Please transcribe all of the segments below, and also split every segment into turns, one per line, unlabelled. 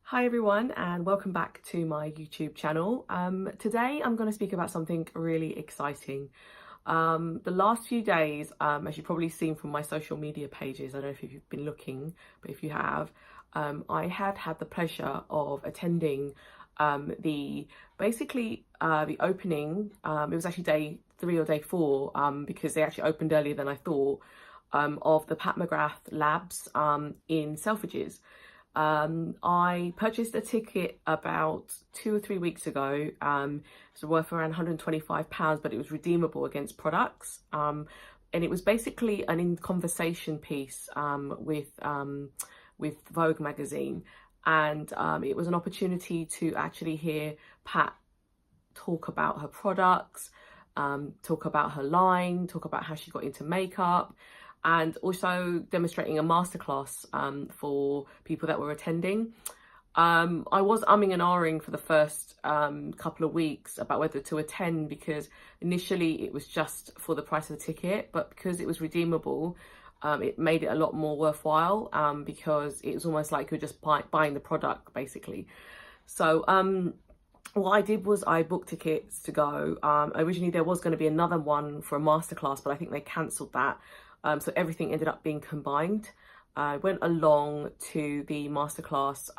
Hi everyone, and welcome back to my YouTube channel. Today I'm going to speak about something really exciting. The last few days, as you've probably seen from my social media pages, I don't know if you've been looking, but if you have, I had the pleasure of attending the opening. It was actually day 3 or day 4, because they actually opened earlier than I thought, of the Pat McGrath Labs in Selfridges. I purchased a ticket about 2 or 3 weeks ago. It was worth around £125, but it was redeemable against products. And it was basically an in-conversation piece with Vogue magazine. And it was an opportunity to actually hear Pat talk about her products, talk about her line, talk about how she got into makeup, and also demonstrating a masterclass for people that were attending. I was umming and ahhing for the first couple of weeks about whether to attend, because initially it was just for the price of the ticket, but because it was redeemable, it made it a lot more worthwhile, because it was almost like you're just buying the product basically. So what I did was I booked tickets to go. Originally there was going to be another one for a masterclass, but I think they cancelled that. So everything ended up being combined. I went along to the masterclass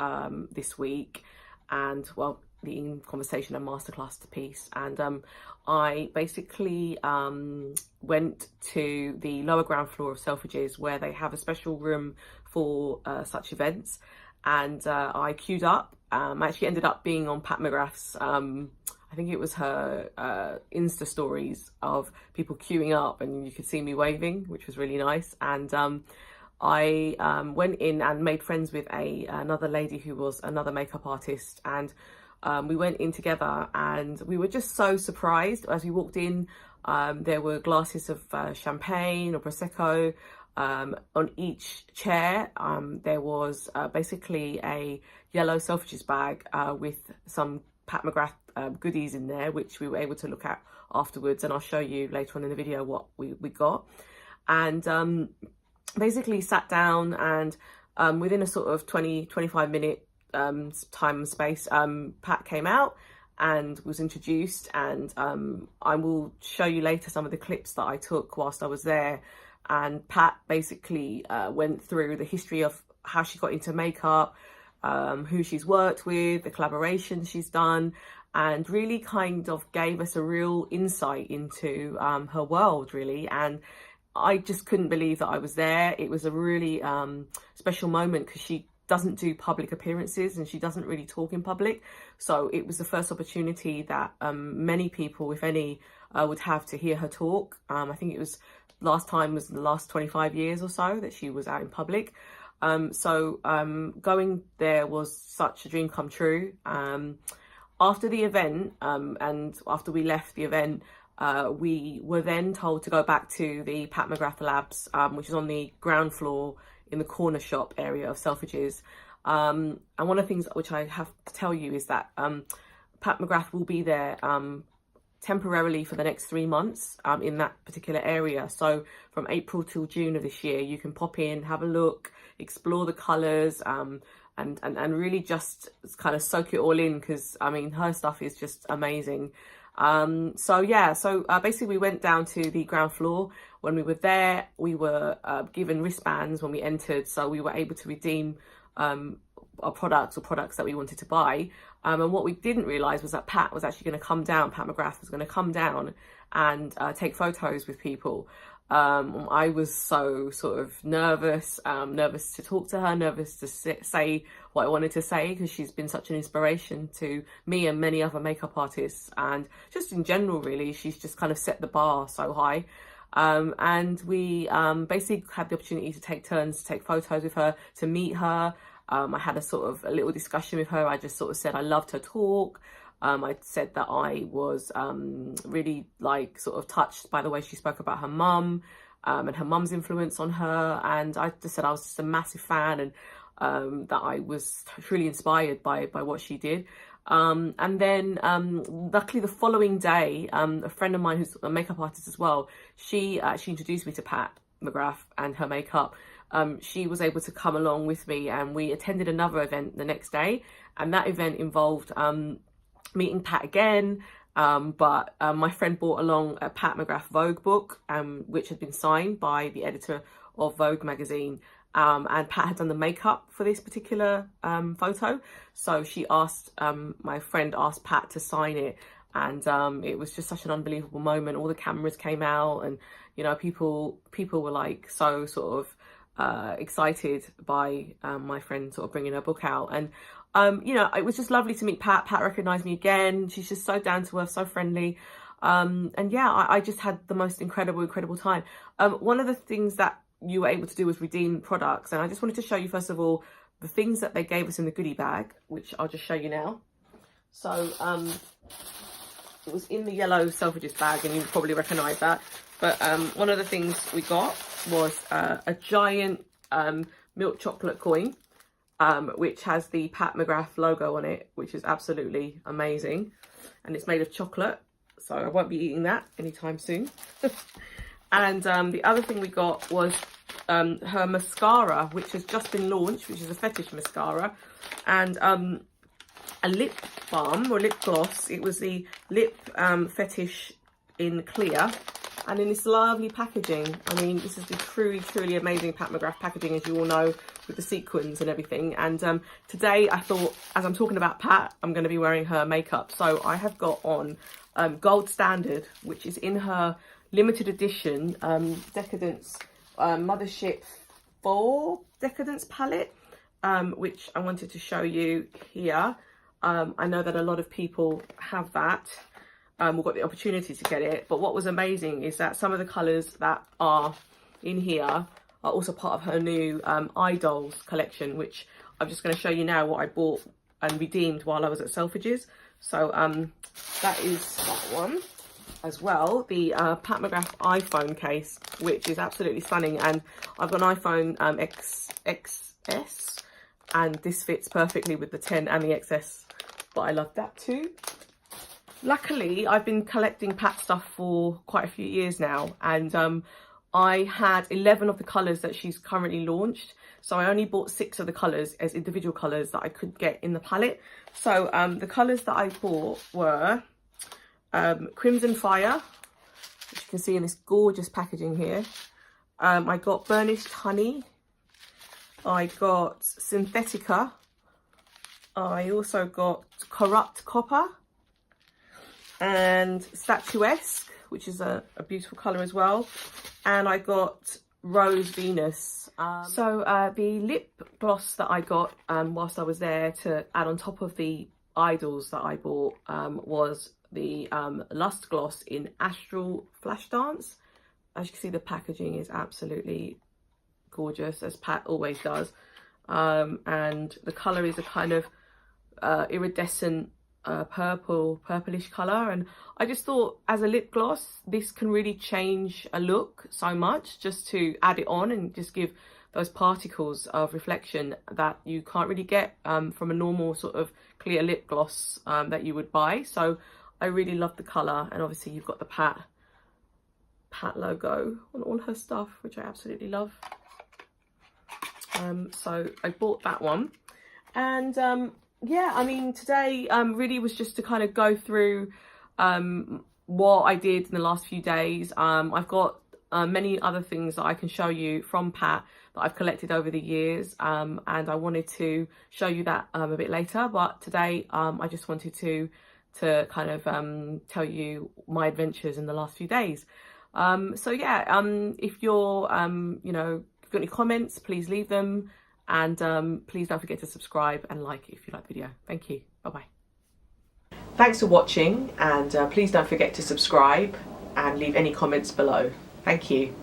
this week, and well, the in conversation and masterclass piece. And I basically went to the lower ground floor of Selfridges, where they have a special room for such events. And I queued up. I actually ended up being on Pat McGrath's, I think it was her Insta stories of people queuing up, and you could see me waving, which was really nice. And I went in and made friends with another lady who was another makeup artist, and we went in together, and we were just so surprised as we walked in. There were glasses of champagne or Prosecco on each chair. There was basically a yellow Selfridges bag with some Pat McGrath goodies in there, which we were able to look at afterwards, and I'll show you later on in the video what we got. And basically sat down, and within a sort of 20-25 minute time and space, Pat came out and was introduced. And I will show you later some of the clips that I took whilst I was there. And Pat basically went through the history of how she got into makeup, who she's worked with, the collaborations she's done, and really kind of gave us a real insight into her world, really. And I just couldn't believe that I was there. It was a really special moment, because she doesn't do public appearances and she doesn't really talk in public. So it was the first opportunity that many people, if any, would have to hear her talk. I think it was last time was the last 25 years or so that she was out in public. So going there was such a dream come true. After the event, and after we left the event, we were then told to go back to the Pat McGrath Labs, which is on the ground floor in the corner shop area of Selfridges. And one of the things which I have to tell you is that Pat McGrath will be there temporarily for the next 3 months in that particular area. So from April till June of this year, you can pop in, have a look, explore the colours, and really just kind of soak it all in, because I mean her stuff is just amazing. So basically we went down to the ground floor. When we were there, we were given wristbands when we entered, so we were able to redeem our products that we wanted to buy. And what we didn't realise was that Pat was actually going to come down, Pat McGrath was going to come down and take photos with people. I was so sort of nervous to talk to her, nervous to say what I wanted to say, because she's been such an inspiration to me and many other makeup artists, and just in general really, she's just kind of set the bar so high. And we basically had the opportunity to take turns to take photos with her, to meet her. I had a little discussion with her. I just sort of said I loved her talk. I said that I was really sort of touched by the way she spoke about her mum, and her mum's influence on her. And I just said I was just a massive fan, and that I was truly inspired by what she did. And then luckily the following day, a friend of mine who's a makeup artist as well, she introduced me to Pat McGrath and her makeup. she was able to come along with me, and we attended another event the next day, and that event involved meeting Pat again, but my friend brought along a Pat McGrath Vogue book, which had been signed by the editor of Vogue magazine, and Pat had done the makeup for this particular photo, so she asked, my friend asked Pat to sign it, and it was just such an unbelievable moment. All the cameras came out, and you know, people were like so sort of excited by my friend sort of bringing her book out. And you know, it was just lovely to meet Pat. Pat recognized me again. She's just so down to earth, so friendly, and yeah, I just had the most incredible time. One of the things that you were able to do was redeem products, and I just wanted to show you first of all the things that they gave us in the goodie bag, which I'll just show you now. So it was in the yellow Selfridges bag, and you probably recognize that. But one of the things we got was a giant milk chocolate coin, which has the Pat McGrath logo on it, which is absolutely amazing. And it's made of chocolate, so I won't be eating that anytime soon. And the other thing we got was her mascara, which has just been launched, which is a fetish mascara, and a lip balm or lip gloss. It was the lip fetish in clear, and in this lovely packaging. I mean, this is the truly amazing Pat McGrath packaging, as you all know, with the sequins and everything. And today I thought, as I'm talking about Pat, I'm going to be wearing her makeup. So I have got on Gold Standard, which is in her limited edition Decadence Mothership 4 Decadence palette, which I wanted to show you here. I know that a lot of people have that. We've got the opportunity to get it, but what was amazing is that some of the colours that are in here are also part of her new Idols collection, which I'm just going to show you now what I bought and redeemed while I was at Selfridges. So that is that one. As well, the Pat McGrath iPhone case, which is absolutely stunning, and I've got an iPhone XS, and this fits perfectly with the 10 and the XS, but I love that too. Luckily, I've been collecting Pat stuff for quite a few years now, and I had 11 of the colours that she's currently launched, so I only bought 6 of the colours as individual colours that I could get in the palette. So the colours that I bought were Crimson Fire, which you can see in this gorgeous packaging here. I got Burnished Honey. I got Synthetica. I also got Corrupt Copper and Statuesque, which is a beautiful colour as well. And I got Rose Venus. So the lip gloss that I got whilst I was there to add on top of the Idols that I bought was the Lust Gloss in Astral Flash Dance. As you can see, the packaging is absolutely gorgeous, as Pat always does. And the colour is a kind of iridescent purplish colour, and I just thought as a lip gloss this can really change a look so much, just to add it on and just give those particles of reflection that you can't really get from a normal sort of clear lip gloss that you would buy. So I really love the colour, and obviously you've got the Pat logo on all her stuff, which I absolutely love. So I bought that one, and yeah, I mean, today really was just to kind of go through what I did in the last few days. I've got many other things that I can show you from Pat that I've collected over the years, and I wanted to show you that a bit later, but today I just wanted to kind of tell you my adventures in the last few days. So yeah, if you're you know, if you've got any comments, please leave them, and please don't forget to subscribe and like if you like the video. Thank you. Bye bye. Thanks for watching, and please don't forget to subscribe and leave any comments below. Thank you.